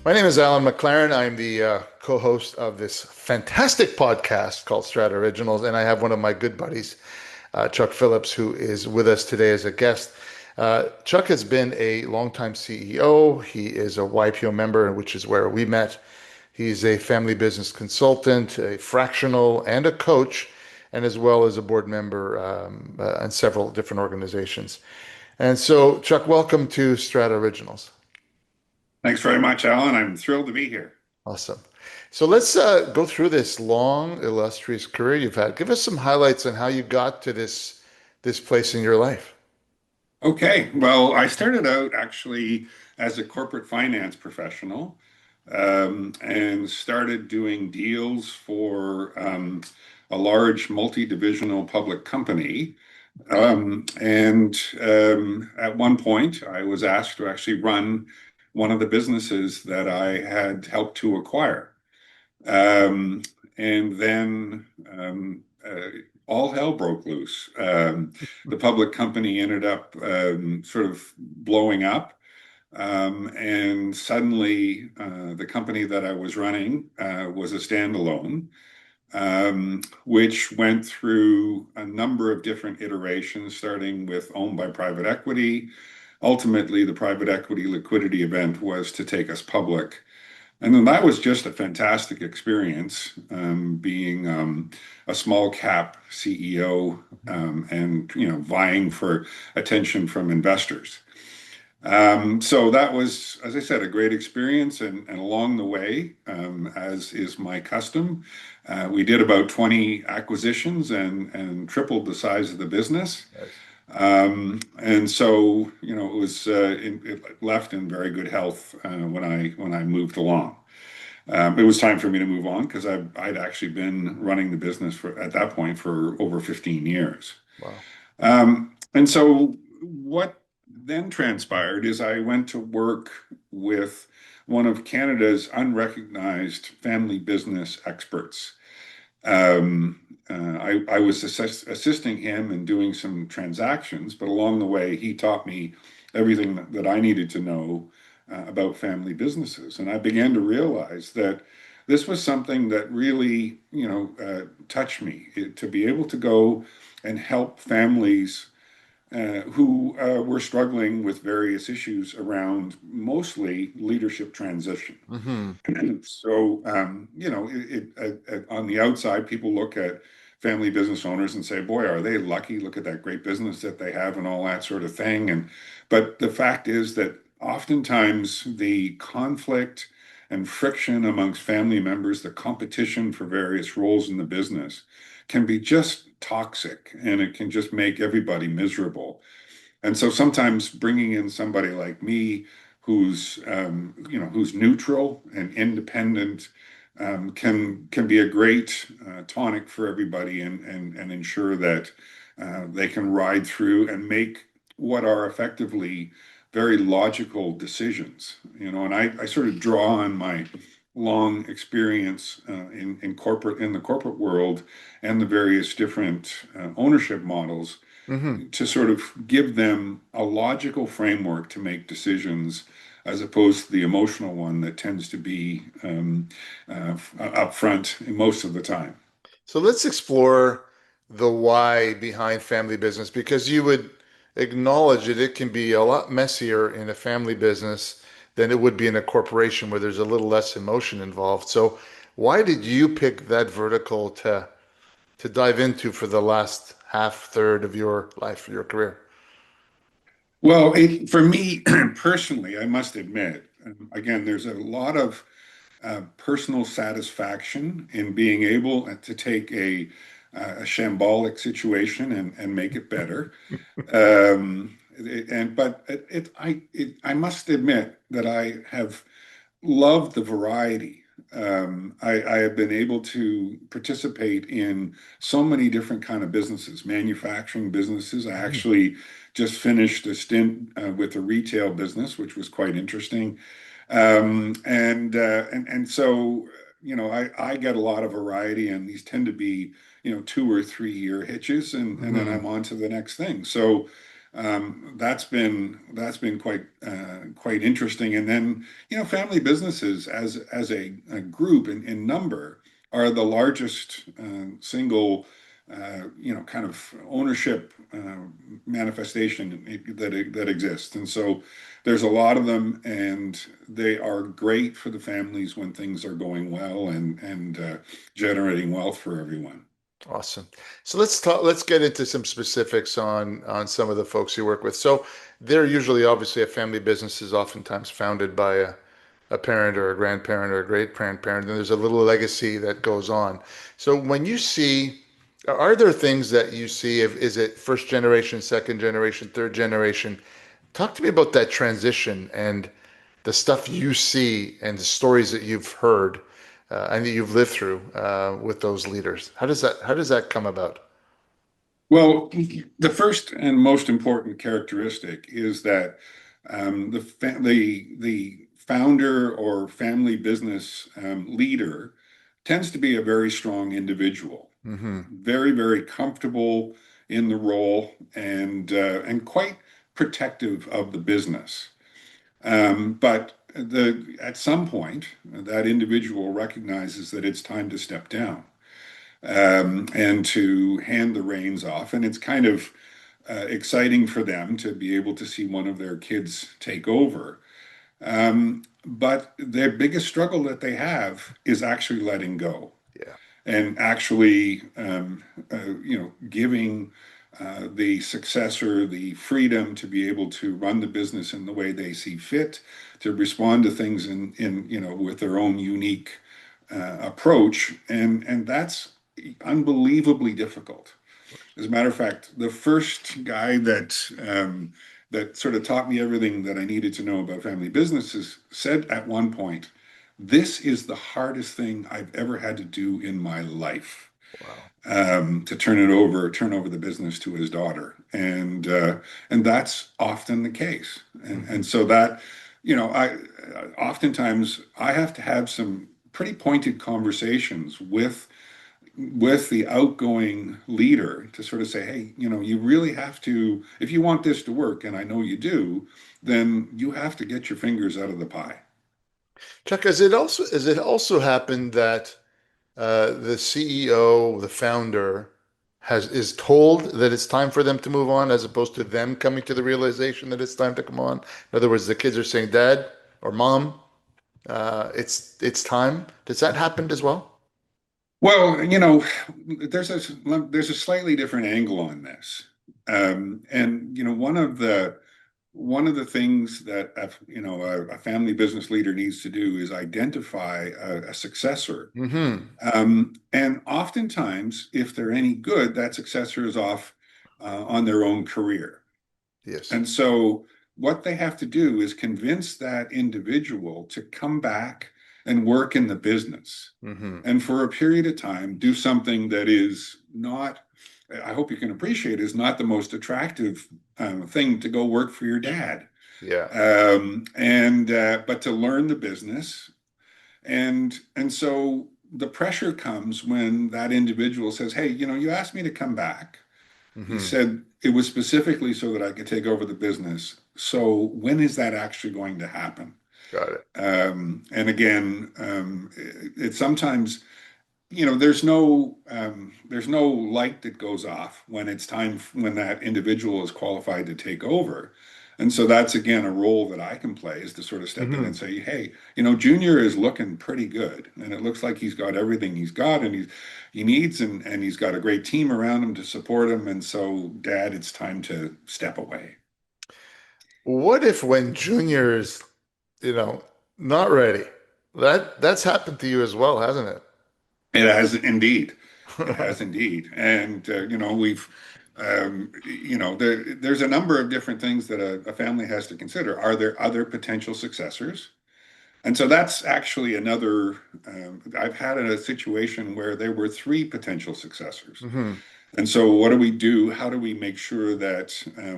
My name is Alan McLaren. I'm the co-host of this fantastic podcast called STRATA Originals, and I have one of my good buddies, Chuck Phillips, who is with us today as a guest. Chuck has been a longtime CEO. He is a YPO member, which is where we met. He's a family business consultant, a fractional, and a coach, and as well as a board member in several different organizations. And so, Chuck, welcome to STRATA Originals. Thanks very much, Alan. I'm thrilled to be here. Awesome. So let's go through this long, illustrious career you've had. Give us some highlights on how you got to this place in your life. Okay, well, I started out actually as a corporate finance professional and started doing deals for a large multi-divisional public company. At one point, I was asked to actually run one of the businesses that I had helped to acquire. Um, and then all hell broke loose. The public company ended up sort of blowing up. And suddenly, the company that I was running was a standalone, which went through a number of different iterations, starting with owned by private equity. Ultimately, the private equity liquidity event was to take us public. And then that was just a fantastic experience, being a small cap CEO, and vying for attention from investors. So that was, as I said, a great experience. And along the way, as is my custom, we did about 20 acquisitions and tripled the size of the business. Yes. And so, it left in very good health when I moved along. It was time for me to move on because I'd actually been running the business at that point for over 15 years. Wow. And so what then transpired is I went to work with one of Canada's unrecognized family business experts. I was assisting him in doing some transactions, but along the way, he taught me everything that I needed to know about family businesses. And I began to realize that this was something that really, touched me. To be able to go and help families who were struggling with various issues around mostly leadership transition. Hmm. So, on the outside, people look at family business owners and say, "Boy, are they lucky? Look at that great business that they have and all that sort of thing." But the fact is that oftentimes the conflict and friction amongst family members, the competition for various roles in the business, can be just toxic, and it can just make everybody miserable. And so sometimes bringing in somebody like me who's neutral and independent, can be a great tonic for everybody, and ensure that they can ride through and make what are effectively very logical decisions. And I sort of draw on my long experience in the corporate world and the various different ownership models Hmm. to sort of give them a logical framework to make decisions, as opposed to the emotional one that tends to be up front most of the time. So let's explore the why behind family business because you would acknowledge that it can be a lot messier in a family business than it would be in a corporation where there's a little less emotion involved. So why did you pick that vertical to dive into for the last half third of your life, your career? Well, for me personally, I must admit, again, there's a lot of personal satisfaction in being able to take a shambolic situation and make it better. I must admit that I have loved the variety. I have been able to participate in so many different kind of businesses, manufacturing businesses. I Mhm. actually just finished a stint with a retail business, which was quite interesting. And so, I get a lot of variety, and these tend to be, 2 or 3 year hitches, and then Mhm. I'm on to the next thing. So, That's been quite interesting. And then, family businesses as a group in number are the largest single kind of ownership manifestation that exists. And so there's a lot of them, and they are great for the families when things are going well and generating wealth for everyone. Awesome. So let's talk, let's get into some specifics on some of the folks you work with. So they're usually obviously a family business is oftentimes founded by a parent or a grandparent or a great grandparent, and there's a little legacy that goes on. So when you see, are there things that you see, if is it first generation, second generation, third generation? Talk to me about that transition and the stuff you see and the stories that you've heard and that you've lived through with those leaders. How does that come about? Well, the first and most important characteristic is that the founder or family business leader tends to be a very strong individual, Hmm. very, very comfortable in the role and quite protective of the business. But at some point, that individual recognizes that it's time to step down and to hand the reins off. And it's kind of exciting for them to be able to see one of their kids take over. But their biggest struggle that they have is actually letting go Yeah. and actually, giving the successor the freedom to be able to run the business in the way they see fit, to respond to things with their own unique approach, and that's unbelievably difficult. As a matter of fact, the first guy that sort of taught me everything that I needed to know about family businesses said at one point, "This is the hardest thing I've ever had to do in my life." Wow. To turn over the business to his daughter, and that's often the case, and Hmm. so that I oftentimes I have to have some pretty pointed conversations with the outgoing leader to sort of say, hey, you really have to, if you want this to work, and I know you do, then you have to get your fingers out of the pie. Chuck, has it also happened that the CEO, the founder, is told that it's time for them to move on, as opposed to them coming to the realization that it's time to come on? In other words, the kids are saying, "Dad or Mom, it's time." Does that happen as well? Well, there's a slightly different angle on this, and one of the things that a family business leader needs to do is identify a successor. Hmm. And oftentimes, if they're any good, that successor is off on their own career. Yes. And so, what they have to do is convince that individual to come back and work in the business. Hmm. And for a period of time, do something that is not, I hope you can appreciate, is not the most attractive thing to go work for your dad. Yeah. And But to learn the business, and so the pressure comes when that individual says, "Hey, you asked me to come back. You Hmm. said it was specifically so that I could take over the business. So when is that actually going to happen?" Got it. And again, it's sometimes, there's no light that goes off when it's time when that individual is qualified to take over. And so that's again a role that I can play, is to sort of step in and Hmm. say, hey, Junior is looking pretty good, and it looks like he's got everything he's got and he needs, and he's got a great team around him to support him. And so, Dad, it's time to step away. What if when Junior's, you know, not ready? That's happened to you as well, hasn't it? It has indeed. It has indeed. And, there's a number of different things that a family has to consider. Are there other potential successors? And so that's actually another, I've had a situation where there were three potential successors. Hmm. And so, what do we do? How do we make sure that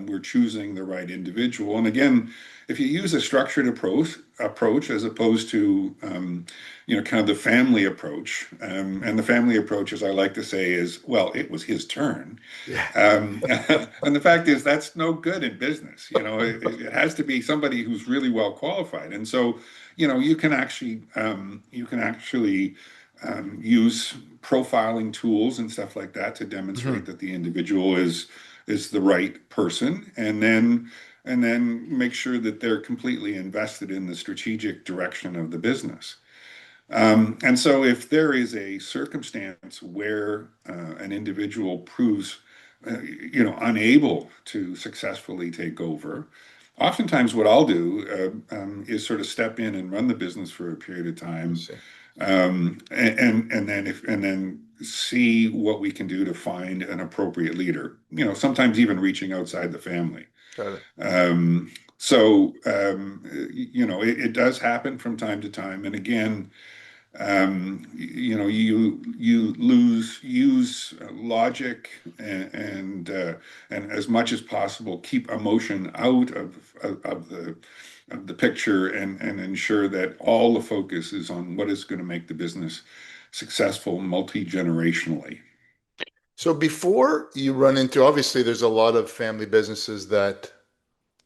we're choosing the right individual? And again, if you use a structured approach as opposed to kind of the family approach, and the family approach, as I like to say, is well, it was his turn. Yeah. And the fact is, that's no good in business. It has to be somebody who's really well qualified. And so, you can actually use profiling tools and stuff like that to demonstrate Hmm. that the individual is the right person, and then make sure that they're completely invested in the strategic direction of the business. And so, if there is a circumstance where an individual proves, unable to successfully take over, oftentimes what I'll do is sort of step in and run the business for a period of I time, see. and then see what we can do to find an appropriate leader. Sometimes even reaching outside the family. Got it. So, it does happen from time to time. And again, you lose use logic, and as much as possible keep emotion out of the picture, and ensure that all the focus is on what is going to make the business successful multi-generationally. So before you run into, obviously, there's a lot of family businesses that,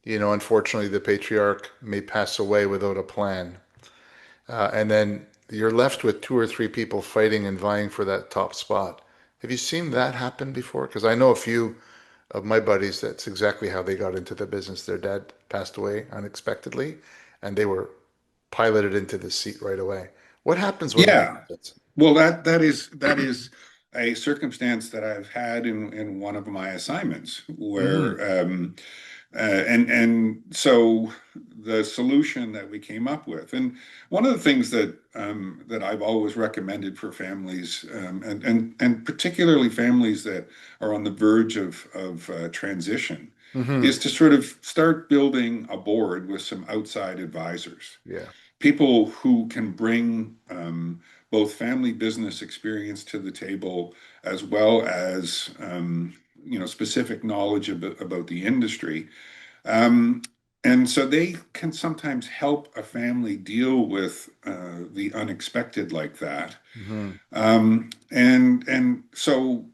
unfortunately, the patriarch may pass away without a plan. And then you're left with two or three people fighting and vying for that top spot. Have you seen that happen before? Because I know a few of my buddies, that's exactly how they got into the business. Their dad passed away unexpectedly, and they were piloted into the seat right away. What happens when that Yeah. happens? Well, that is a circumstance that I've had in one of my assignments Hmm. where and so the solution that we came up with, and one of the things that I've always recommended for families, and particularly families that are on the verge of transition, Hmm. is to sort of start building a board with some outside advisors, Yeah. people who can bring both family business experience to the table, as well as specific knowledge about the industry. um, and so they can sometimes help a family deal with the unexpected like that. Hmm. And so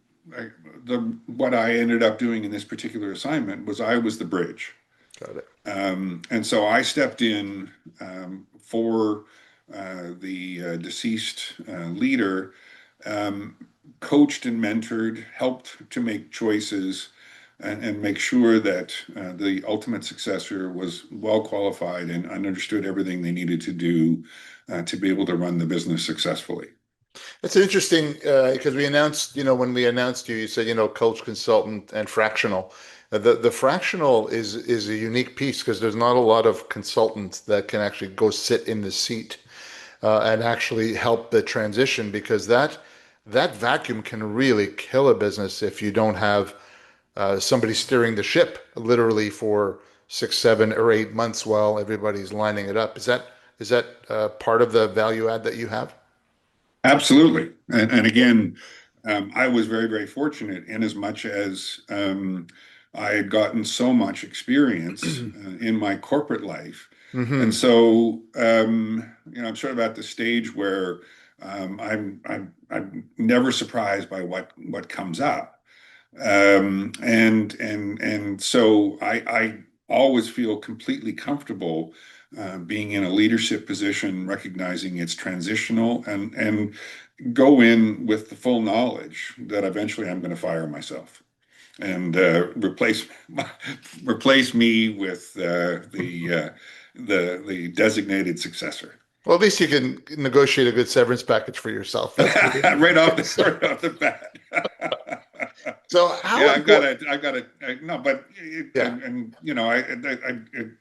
what I ended up doing in this particular assignment was I was the bridge. Got it. And so I stepped in for the deceased leader, um, coached and mentored, helped to make choices, and make sure that the ultimate successor was well qualified and understood everything they needed to do to be able to run the business successfully. It's interesting because we announced, when we announced you, you said, coach, consultant, and fractional. The fractional is a unique piece because there's not a lot of consultants that can actually go sit in the seat and actually help the transition because that vacuum can really kill a business if you don't have somebody steering the ship literally for 6, 7, or 8 months while everybody's lining it up. Is that part of the value add that you have? Absolutely. And again, I was very, very fortunate in as much as I had gotten so much experience in my corporate life. And Hmm. so, I'm sort of at the stage where I'm never surprised by what comes up. And so I always feel completely comfortable being in a leadership position, recognizing it's transitional, and go in with the full knowledge that eventually I'm going to fire myself and replace me with the designated successor. Well, at least you can negotiate a good severance package for yourself. That's pretty right off the nice. right off the bat. So how Yeah, important? I've got to, no, but Yeah, and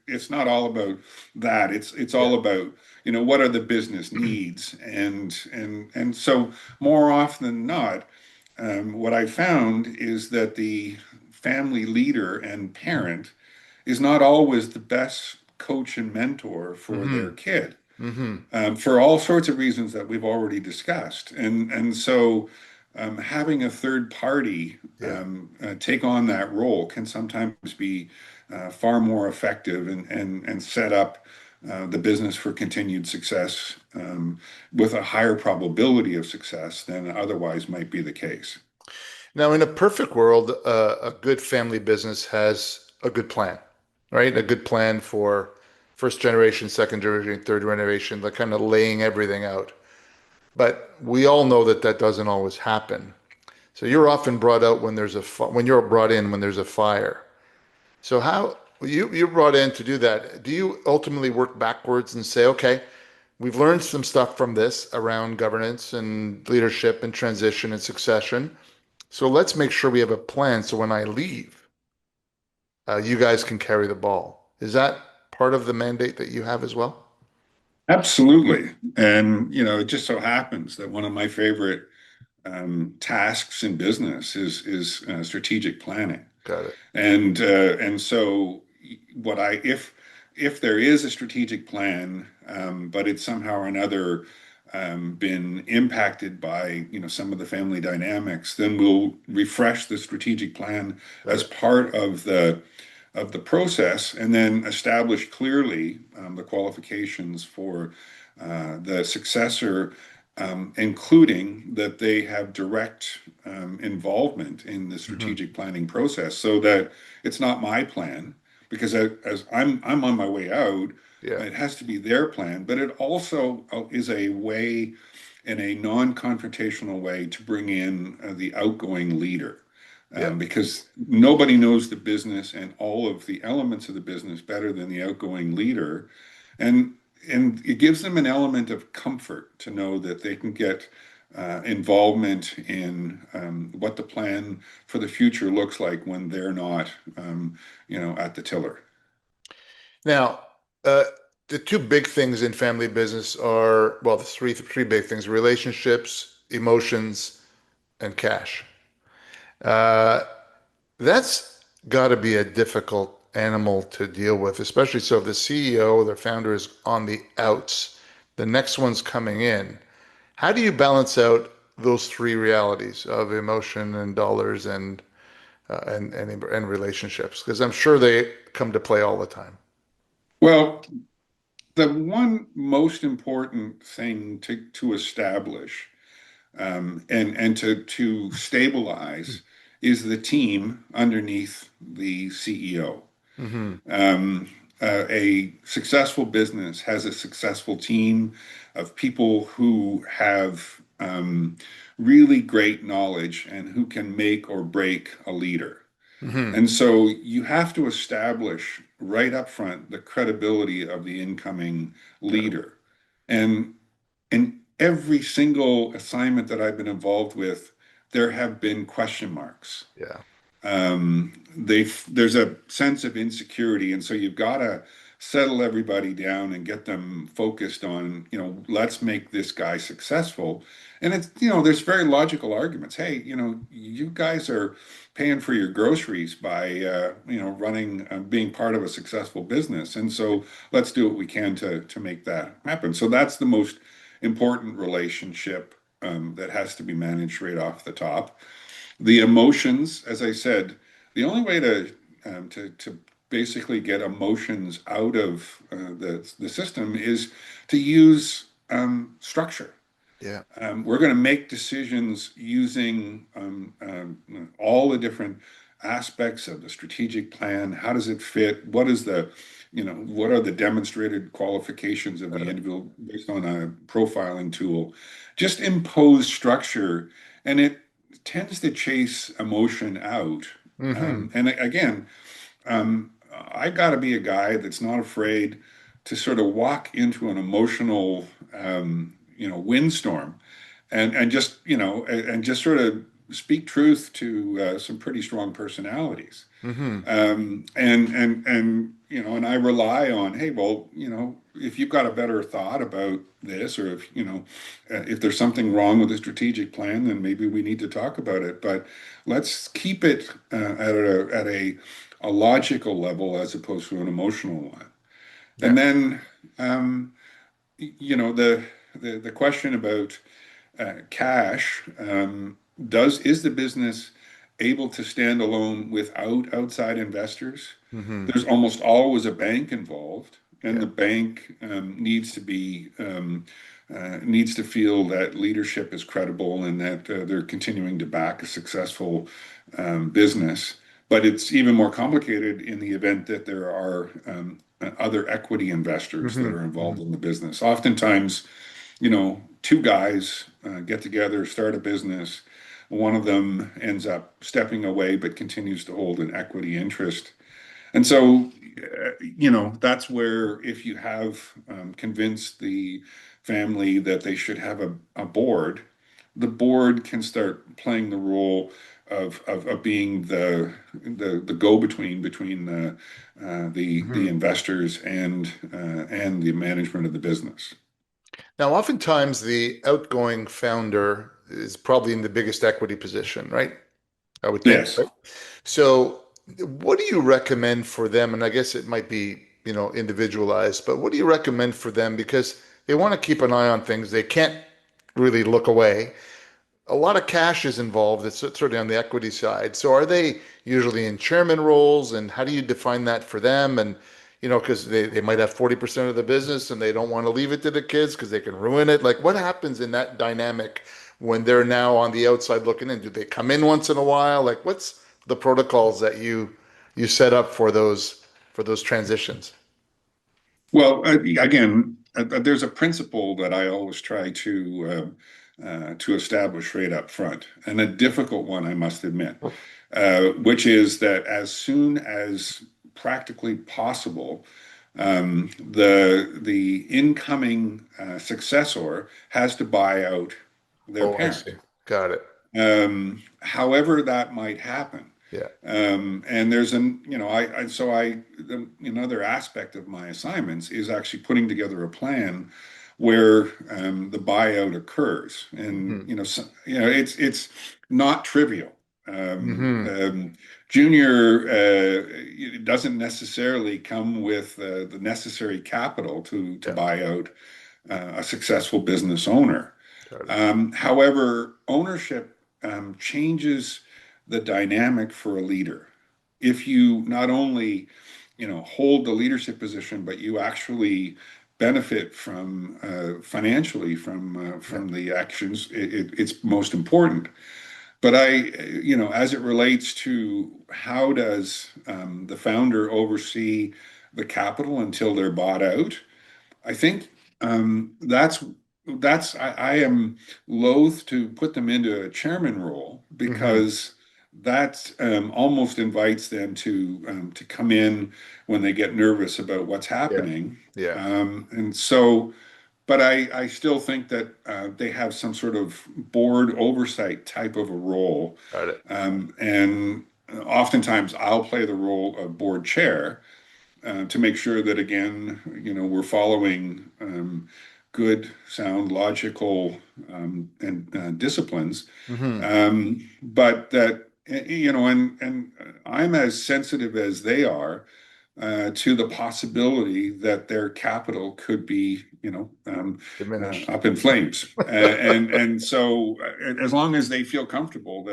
it's not all about that. It's yeah. all about, what are the business needs, and so more often than not, what I found is that the family leader and parent is not always the best coach and mentor for their Hmm. kid, Hmm. for all sorts of reasons that we've already discussed. And so having a third party Yeah. take on that role can sometimes be far more effective and set up the business for continued success with a higher probability of success than otherwise might be the case. Now, in a perfect world, a good family business has a good plan, right? A good plan for first generation, second generation, third generation, like kind of laying everything out. But we all know that that doesn't always happen. So you're often brought out when there's when you're brought in when there's a fire. So how you're brought in to do that? Do you ultimately work backwards and say, okay, we've learned some stuff from this around governance and leadership and transition and succession. So let's make sure we have a plan so when I leave, you guys can carry the ball. Is that part of the mandate that you have as well? Absolutely. And, it just so happens that one of my favorite tasks in business is strategic planning. Got it. And so what I if there is a strategic plan, but it's somehow or another been impacted by some of the family dynamics, then we'll refresh the strategic plan Got as it. part of the process, and then establish clearly the qualifications for the successor, including that they have direct involvement in the Hmm. strategic planning process, so that it's not my plan, because as I'm on my way out, Yeah. it has to be their plan, but it also is a way, in a non-confrontational way, to bring in the outgoing leader, Yeah. because nobody knows the business and all of the elements of the business better than the outgoing leader. And and it gives them an element of comfort to know that they can get involvement in what the plan for the future looks like when they're not, at the tiller. Now, the two big things in family business are, well, the three big things: relationships, emotions, and cash. Uh, that's got to be a difficult animal to deal with, especially so if the CEO, the founder is on the outs, the next one's coming in. How do you balance out those three realities of emotion and dollars and relationships? Because I'm sure they come to play all the time. Well, the one most important thing to establish and to stabilize is the team underneath the CEO. Hmm. Um, a successful business has a successful team of people who have really great knowledge and who can make or break a leader. Hmm. And so you have to establish right up front the credibility of the incoming Got it. leader. And in every single assignment that I've been involved with, there have been question marks. Yeah. There's a sense of insecurity, and so you've got to settle everybody down and get them focused on, let's make this guy successful. And it's, there's very logical arguments. Hey, you guys are paying for your groceries by, running, being part of a successful business, and so let's do what we can to make that happen. So that's the most important relationship that has to be managed right off the top. The emotions, as I said, the only way to basically get emotions out of the system is to use structure. Yeah. We're going to make decisions using all the different aspects of the strategic plan. How does it fit? What are the demonstrated qualifications of Got the it. individual based on a profiling tool? Just impose structure, and it tends to chase emotion out. Hmm. And again, I got to be a guy that's not afraid to sort of walk into an emotional, windstorm, and just sort of speak truth to some pretty strong personalities. Hmm. And I rely on, hey, well, if you've got a better thought about this, or if there's something wrong with the strategic plan, then maybe we need to talk about it. But let's keep it at a logical level as opposed to an emotional one. Yeah. And then, um, the question about cash. is the business able to stand alone without outside investors? Hmm. There's almost always a bank involved, and Yeah. the bank needs to feel that leadership is credible and that they're continuing to back a successful business. But it's even more complicated in the event that there are other equity investors that Hmm. are Hmm. involved in the business. Oftentimes, two guys get together, start a business. One of them ends up stepping away but continues to hold an equity interest. And so, that's where if you have convinced the family that they should have a board, the board can start playing the role of being the go-between between the Hmm. investors and the management of the business. Now, oftentimes the outgoing founder is probably in the biggest equity position, right? I would think, Yes. right? So, what do you recommend for them? And I guess it might be, individualized, but what do you recommend for them? Because they want to keep an eye on things. They can't really look away. A lot of cash is involved. It's certainly on the equity side. So are they usually in chairman roles, and how do you define that for them? And because they might have 40% of the business and they don't want to leave it to the kids because they can ruin it. Like what happens in that dynamic when they're now on the outside looking in? Do they come in once in a while? Like what's the protocols that you set up for those transitions? Well, again, there's a principle that I always try to establish right up front, and a difficult one, I must admit, which is that as soon as practically possible, the incoming successor has to buy out their Oh, I see. parent, Got it. however that might happen. Yeah. And there's an, another aspect of my assignments is actually putting together a plan where the buyout occurs. And, Hmm. it's not trivial. Hmm. Junior doesn't necessarily come with the necessary capital to Yeah. buy out a successful business owner. Got it. However, ownership changes the dynamic for a leader. If you not only, hold the leadership position, but you actually benefit from financially Yeah. from the actions, it's most important. But as it relates to how does the founder oversee the capital until they're bought out, I think I am loath to put them into a chairman role Hmm. because that almost invites them to come in when they get nervous about what's Yeah. happening. Yeah. And so, but I still think that they have some sort of board oversight type of a role. Got it. And oftentimes I'll play the role of board chair to make sure that again, we're following good, sound, logical and disciplines, Hmm. but that and I'm as sensitive as they are to the possibility that their capital could be, Diminished. up in flames, and so as long as they feel comfortable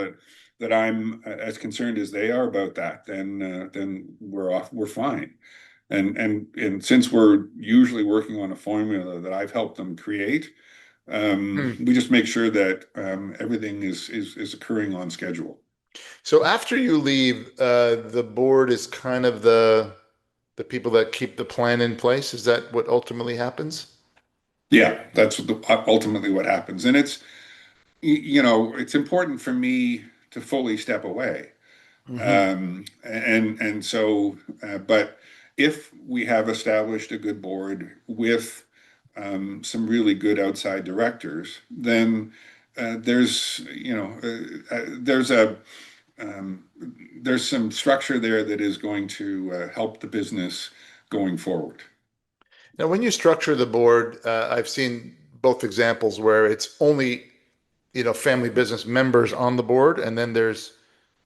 that I'm as concerned as they are about that, then we're fine. And since we're usually working on a formula that I've helped them create, Hmm. we just make sure that everything is occurring on schedule. So after you leave, the board is kind of the people that keep the plan in place. Is that what ultimately happens? Yeah, that's ultimately what happens, and it's important for me to fully step away. Hmm. And so, but if we have established a good board with some really good outside directors, then there's um, there's some structure there that is going to help the business going forward. Now, when you structure the board, I've seen both examples where it's only, family business members on the board, and then there's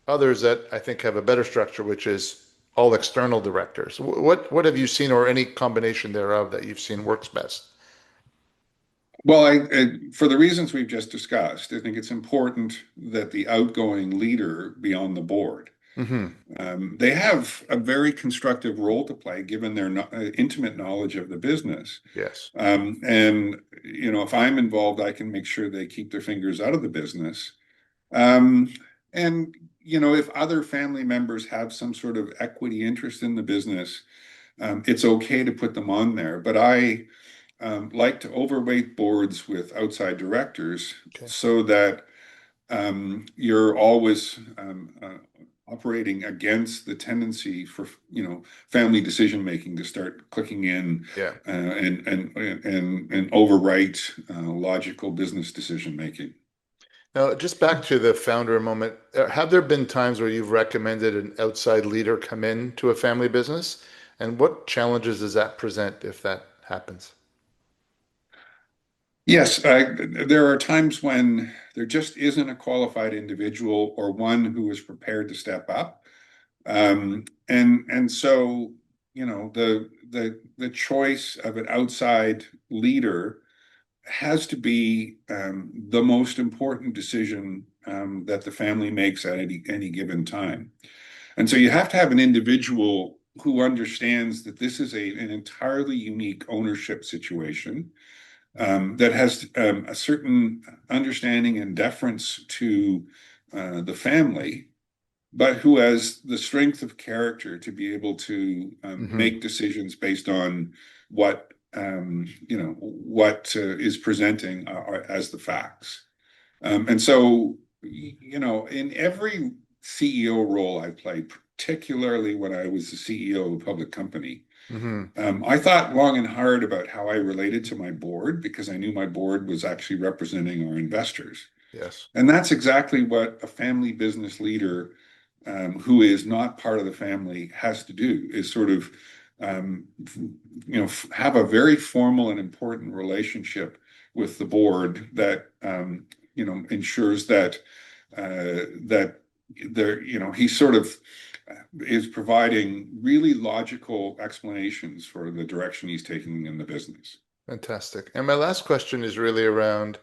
others that I think have a better structure, which is all external directors. What have you seen, or any combination thereof that you've seen works best? Well, for the reasons we've just discussed, I think it's important that the outgoing leader be on the board. Hmm. They have a very constructive role to play given their intimate knowledge of the business. Yes. And, if I'm involved, I can make sure they keep their fingers out of the business. Um, and, if other family members have some sort of equity interest in the business, it's okay to put them on there. But I like to overweight boards with outside directors Okay. so that you're always operating against the tendency for family decision making to start clicking in Yeah. and overwrite logical business decision making. Now, just back to the founder moment, have there been times where you've recommended an outside leader come in to a family business? And what challenges does that present if that happens? Yes, there are times when there just isn't a qualified individual or one who is prepared to step up. And so, the choice of an outside leader has to be the most important decision that the family makes at any given time. And so you have to have an individual who understands that this is an entirely unique ownership situation that has a certain understanding and deference to the family, but who has the strength of character to be able to Hmm. make decisions based on what is presenting as the facts. And so, in every CEO role I played, particularly when I was the CEO of a public company, Hmm. I thought long and hard about how I related to my board because I knew my board was actually representing our investors. Yes. And that's exactly what a family business leader who is not part of the family has to do is sort of have a very formal and important relationship with the board that ensures that there he sort of is providing really logical explanations for the direction he's taking in the business. Fantastic. And my last question is really around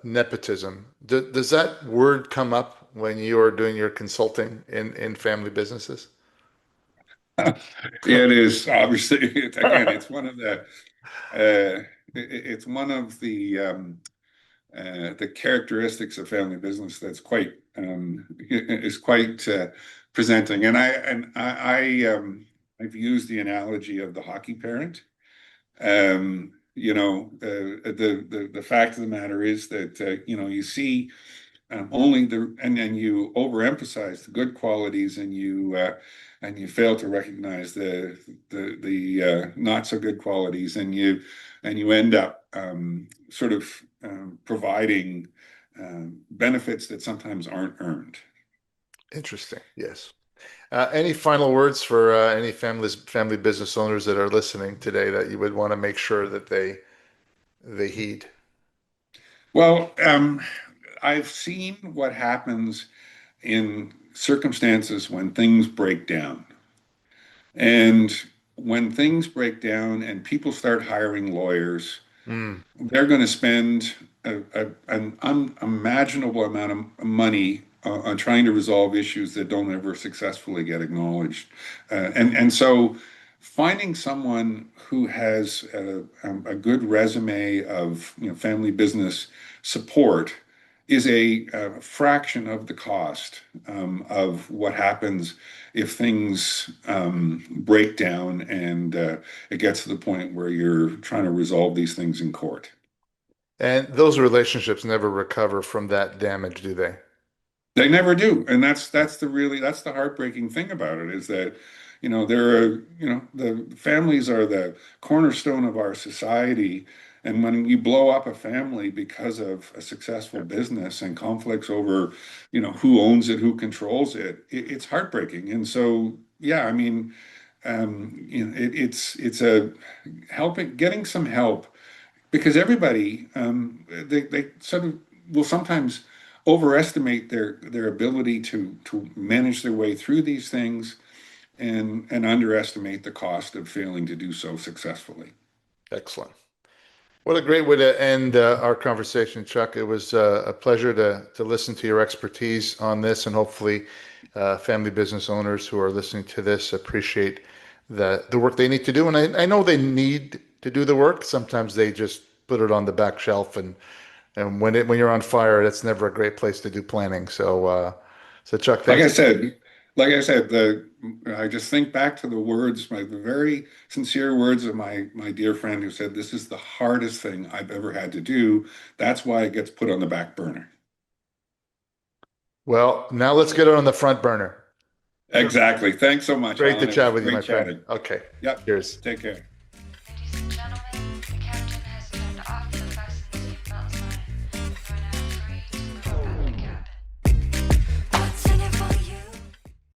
nepotism. Does that word come up when you are doing your consulting in family businesses? It is obviously again, it's one of it's one of the characteristics of family business that's quite is quite presenting. I've used the analogy of the hockey parent. The fact of the matter is that you see only and then you overemphasize the good qualities and you fail to recognize the not so good qualities and you end up sort of providing benefits that sometimes aren't earned. Interesting. Yes. Any final words for any family business owners that are listening today that you would want to make sure that they heed? Well, I've seen what happens in circumstances when things break down. And when things break down and people start hiring lawyers, Mm, they're going to spend an unimaginable amount of money on trying to resolve issues that don't ever successfully get acknowledged. And so finding someone who has a good resume of family business support is a fraction of the cost of what happens if things break down and it gets to the point where you're trying to resolve these things in court. and those relationships never recover from that damage, do they? They never do, and that's the heartbreaking thing about it is that the families are the cornerstone of our society, and when you blow up a family because of a successful business and conflicts over who owns it, who controls it's heartbreaking. And so yeah, I mean, it's a helping getting some help because everybody they sort of will sometimes overestimate their ability to manage their way through these things and underestimate the cost of failing to do so successfully. Excellent. What a great way to end our conversation, Chuck. It was a pleasure to listen to your expertise on this, and hopefully, family business owners who are listening to this appreciate the work they need to do. And I know they need to do the work. Sometimes they just put it on the back shelf, and when you're on fire, that's never a great place to do planning. So Chuck, Like thanks. I said, like I said, I just think back to the words, the very sincere words of my dear friend who said, "This is the hardest thing I've ever had to do." That's why it gets put on the back burner. Well, now let's get it on the front burner. Exactly. Thanks so much, Great to Alan. It was chat with you, my great friend. chatting. Okay. Yep. Cheers. Take care.